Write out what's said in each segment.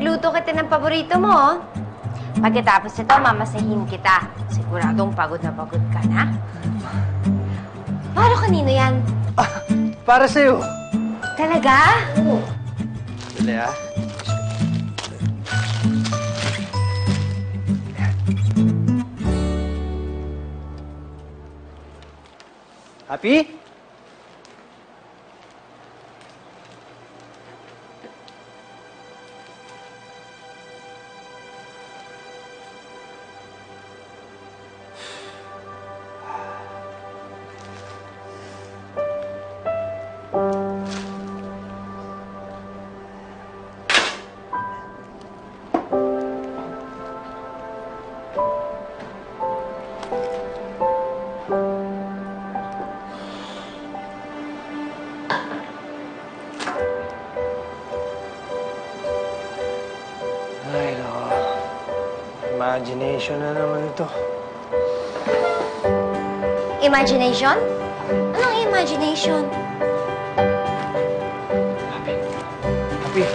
pinagluto kita ng paborito mo, oh. Pagkatapos nito, mamasahin kita. Siguradong pagod ka na. Para kanino yan? Para sa'yo. Talaga? Oo. Dali, ah. Happy? Ay, nako. Imagination na naman ito. Imagination? Anong imagination? Happy. Happy.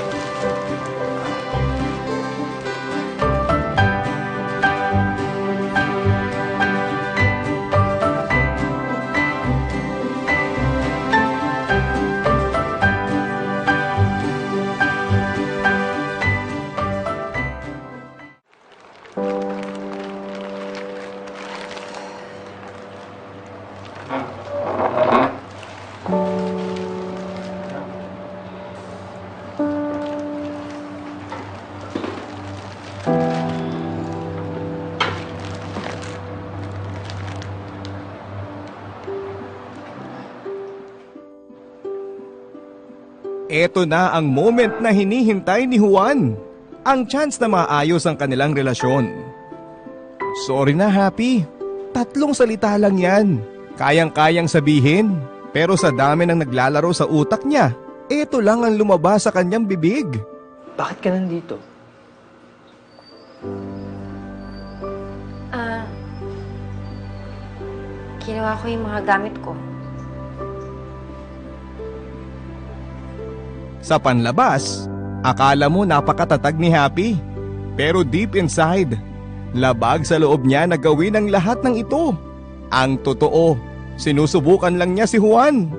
Ito na ang moment na hinihintay ni Juan. Ang chance na maayos ang kanilang relasyon. Sorry na, Happy. 3 salita lang yan. Kayang-kayang sabihin. Pero sa dami ng naglalaro sa utak niya, ito lang ang lumabas sa kanyang bibig. Bakit ka nandito? Kinuha ko yung mga gamit ko. Sa panlabas, akala mo napakatatag ni Happy. Pero deep inside, labag sa loob niya na gawin ang lahat ng ito. Ang totoo, sinusubukan lang niya si Juan.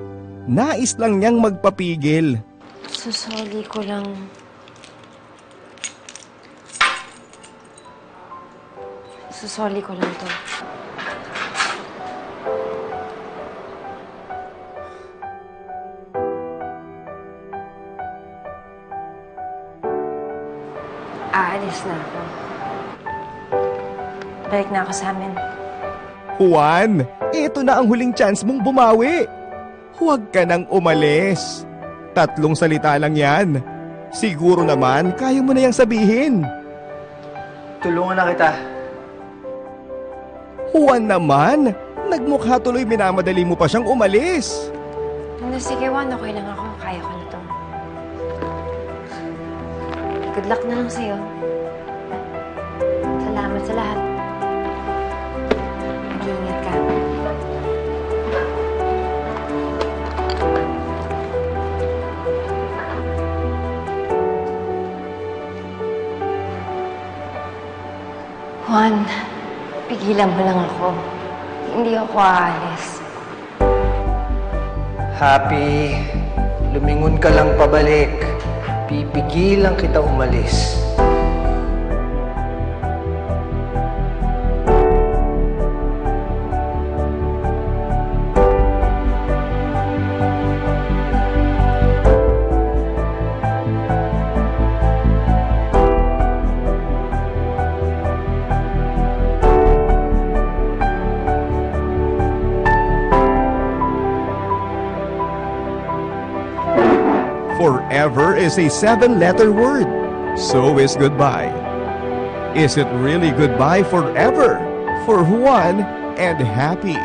Nais lang niyang magpapigil. Susoli ko lang. Susoli ko lang to. Aalis na ako. Balik na ako sa amin. Juan, ito na ang huling chance mong bumawi. Huwag ka nang umalis. 3 salita lang yan. Siguro naman kaya mo na yang sabihin. Tulungan na kita. Juan naman, nagmukha tuloy minamadali mo pa siyang umalis. Sige, Juan, okay lang ako. Kaya ko na to. Good luck na lang sa'yo. Salamat sa lahat. Mag-iingat ka. Juan, pigilan mo lang ako. Hindi ako aalis. Happy, lumingon ka lang pabalik. Pipigilan kita umalis. Forever is a 7-letter word. So is goodbye. Is it really goodbye forever for Juan and Happy?